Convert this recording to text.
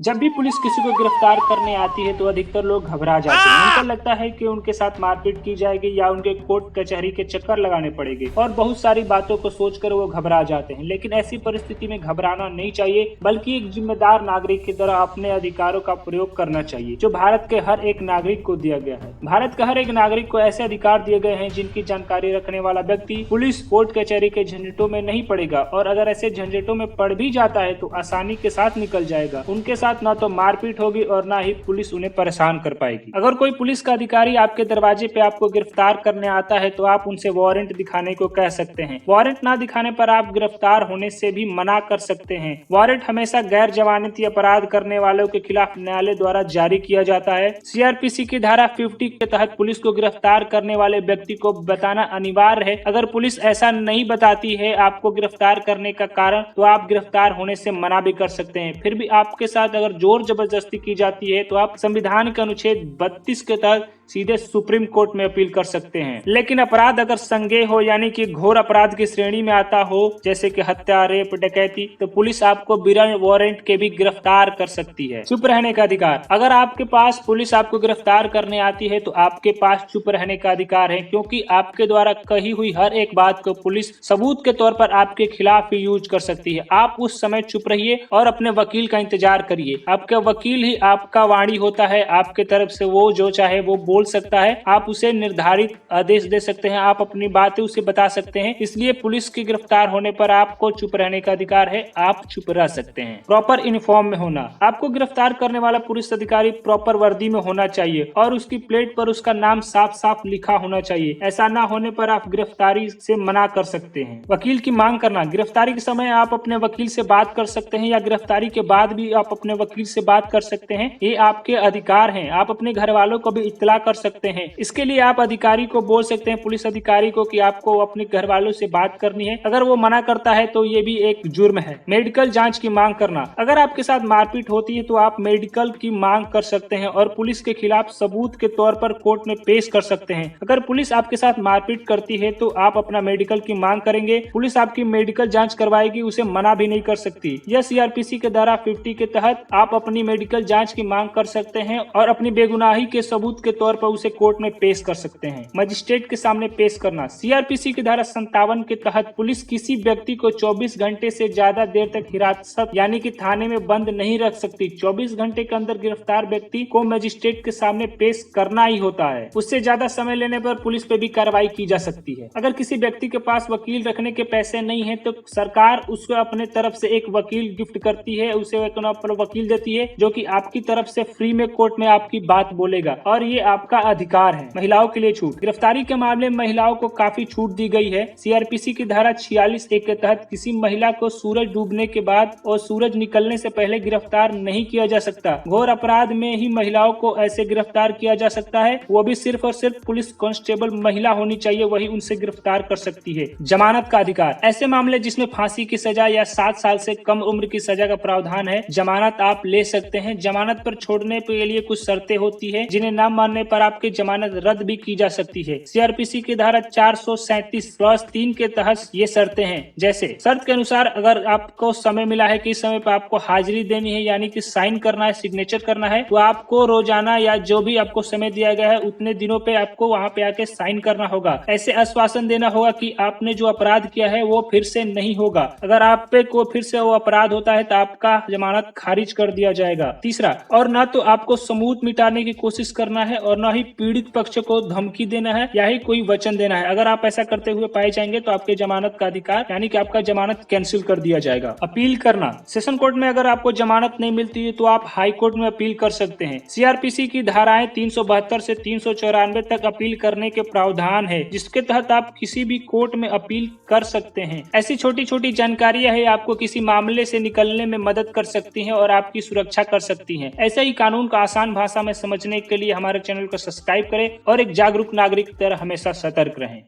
जब भी पुलिस किसी को गिरफ्तार करने आती है तो अधिकतर लोग घबरा जाते हैं। उनको लगता है कि उनके साथ मारपीट की जाएगी या उनके कोर्ट कचहरी के चक्कर लगाने पड़ेंगे और बहुत सारी बातों को सोचकर वो घबरा जाते हैं। लेकिन ऐसी परिस्थिति में घबराना नहीं चाहिए, बल्कि एक जिम्मेदार नागरिक की तरह अपने अधिकारों का प्रयोग करना चाहिए जो भारत के हर एक नागरिक को दिया गया है। भारत के हर एक नागरिक को ऐसे अधिकार दिए गए हैं जिनकी जानकारी रखने वाला व्यक्ति पुलिस कोर्ट कचहरी के झंझटों में नहीं पड़ेगा, और अगर ऐसे झंझटों में पड़ भी जाता है तो आसानी के साथ निकल जाएगा। उनके साथ ना तो मारपीट होगी और ना ही पुलिस उन्हें परेशान कर पाएगी। अगर कोई पुलिस का अधिकारी आपके दरवाजे पे आपको गिरफ्तार करने आता है तो आप उनसे वारंट दिखाने को कह सकते हैं। वारंट ना दिखाने पर आप गिरफ्तार होने से भी मना कर सकते हैं। वारंट हमेशा गैर जमानती अपराध करने वालों के खिलाफ न्यायालय द्वारा जारी किया जाता है। सीआरपीसी की धारा 50 के तहत पुलिस को गिरफ्तार करने वाले व्यक्ति को बताना अनिवार्य है। अगर पुलिस ऐसा नहीं बताती है आपको गिरफ्तार करने का कारण, तो आप गिरफ्तार होने से मना भी कर सकते हैं। फिर भी आपके साथ अगर जोर जबरदस्ती की जाती है तो आप संविधान के अनुच्छेद 32 के तहत सीधे सुप्रीम कोर्ट में अपील कर सकते हैं। लेकिन अपराध अगर संज्ञेय हो, यानी कि घोर अपराध की श्रेणी में आता हो, जैसे कि हत्या, रेप, डकैती, तो पुलिस आपको बिना वारंट के भी गिरफ्तार कर सकती है। चुप रहने का अधिकार। अगर आपके पास पुलिस आपको गिरफ्तार करने आती है तो आपके पास चुप रहने का अधिकार है, क्योंकि आपके द्वारा कही हुई हर एक बात को पुलिस सबूत के तौर पर आपके खिलाफ ही यूज कर सकती है। आप उस समय चुप रहिए और अपने वकील का इंतजार करिए। आपका वकील ही आपका वाणी होता है। आपके तरफ से वो जो चाहे वो बोल सकता है। आप उसे निर्धारित आदेश दे सकते हैं, आप अपनी बातें उसे बता सकते हैं। इसलिए पुलिस के गिरफ्तार होने पर आपको चुप रहने का अधिकार है। आप चुप रह सकते हैं। प्रॉपर यूनिफॉर्म में होना। आपको गिरफ्तार करने वाला पुलिस अधिकारी प्रॉपर वर्दी में होना चाहिए और उसकी प्लेट पर उसका नाम साफ साफ लिखा होना चाहिए। ऐसा ना होने पर आप गिरफ्तारी से मना कर सकते हैं। वकील की मांग करना। गिरफ्तारी के समय आप अपने वकील से बात कर सकते हैं या गिरफ्तारी के बाद भी आप अपने वकील से बात कर सकते हैं। ये आपके अधिकार हैं। आप अपने घर वालों को भी इत्तला कर सकते हैं। इसके लिए आप अधिकारी को बोल सकते हैं, पुलिस अधिकारी को, कि आपको अपने घर वालों से बात करनी है। अगर वो मना करता है तो ये भी एक जुर्म है। मेडिकल जांच की मांग करना। अगर आपके साथ मारपीट होती है तो आप मेडिकल की मांग कर सकते हैं और पुलिस के खिलाफ सबूत के तौर पर कोर्ट में पेश कर सकते हैं। अगर पुलिस आपके साथ मारपीट करती है तो आप अपना मेडिकल की मांग करेंगे। पुलिस आपकी मेडिकल जांच करवाएगी, उसे मना भी नहीं कर सकती। यह सीआरपीसी के धारा 50 के तहत आप अपनी मेडिकल जांच की मांग कर सकते हैं और अपनी बेगुनाही के सबूत के तौर पर उसे कोर्ट में पेश कर सकते हैं। मजिस्ट्रेट के सामने पेश करना। सीआरपीसी की धारा 57 के तहत पुलिस किसी व्यक्ति को 24 घंटे से ज्यादा देर तक हिरासत यानी कि थाने में बंद नहीं रख सकती। 24 घंटे के अंदर गिरफ्तार व्यक्ति को मजिस्ट्रेट के सामने पेश करना ही होता है। उससे ज्यादा समय लेने पर पुलिस पे भी कार्रवाई की जा सकती है। अगर किसी व्यक्ति के पास वकील रखने के पैसे नहीं है तो सरकार उसको अपने तरफ से एक वकील गिफ्ट करती है, उसे एक वकील देती है जो कि आपकी तरफ से फ्री में कोर्ट में आपकी बात बोलेगा, और ये आपका अधिकार है। महिलाओं के लिए छूट। गिरफ्तारी के मामले में महिलाओं को काफी छूट दी गई है। सीआरपीसी की धारा 46(1) के तहत किसी महिला को सूरज डूबने के बाद और सूरज निकलने से पहले गिरफ्तार नहीं किया जा सकता। घोर अपराध में ही महिलाओं को ऐसे गिरफ्तार किया जा सकता है, वो भी सिर्फ और सिर्फ पुलिस कांस्टेबल महिला होनी चाहिए, वही उनसे गिरफ्तार कर सकती है। जमानत का अधिकार। ऐसे मामले जिसमें फांसी की सजा या 7 साल से कम उम्र की सजा का प्रावधान है, जमानत आप ले सकते हैं। जमानत पर छोड़ने के लिए कुछ शर्तें होती है, जिन्हें न मानने पर आपकी जमानत रद्द भी की जा सकती है। सीआरपीसी की धारा 437(3) के तहत ये शर्तें हैं, जैसे शर्त के अनुसार अगर आपको समय मिला है कि इस समय पर आपको हाजिरी देनी है, यानी कि साइन करना है, सिग्नेचर करना है, तो आपको रोजाना या जो भी आपको समय दिया गया है उतने दिनों पे आपको वहाँ पे आके साइन करना होगा। ऐसे आश्वासन देना होगा कि आपने जो अपराध किया है वो फिर से नहीं होगा। अगर आप पे को फिर से वो अपराध होता है तो आपका जमानत खारिज कर दिया जाएगा। तीसरा, और न तो आपको सबूत मिटाने की कोशिश करना है और न ही पीड़ित पक्ष को धमकी देना है या ही कोई वचन देना है। अगर आप ऐसा करते हुए पाए जाएंगे तो आपके जमानत का अधिकार यानी कि आपका जमानत कैंसिल कर दिया जाएगा। अपील करना। सेशन कोर्ट में अगर आपको जमानत नहीं मिलती है तो आप हाई कोर्ट में अपील कर सकते हैं। सीआरपीसी की धाराएं 372 से 394 तक अपील करने के प्रावधान है, जिसके तहत आप किसी भी कोर्ट में अपील कर सकते हैं। ऐसी छोटी छोटी जानकारियां है आपको किसी मामले से निकलने में मदद कर सकती हैं और आपकी सुरक्षा कर सकती हैं। ऐसे ही कानून को आसान भाषा में समझने के लिए हमारे चैनल को सब्सक्राइब करें और एक जागरूक नागरिक की तरह हमेशा सतर्क रहें।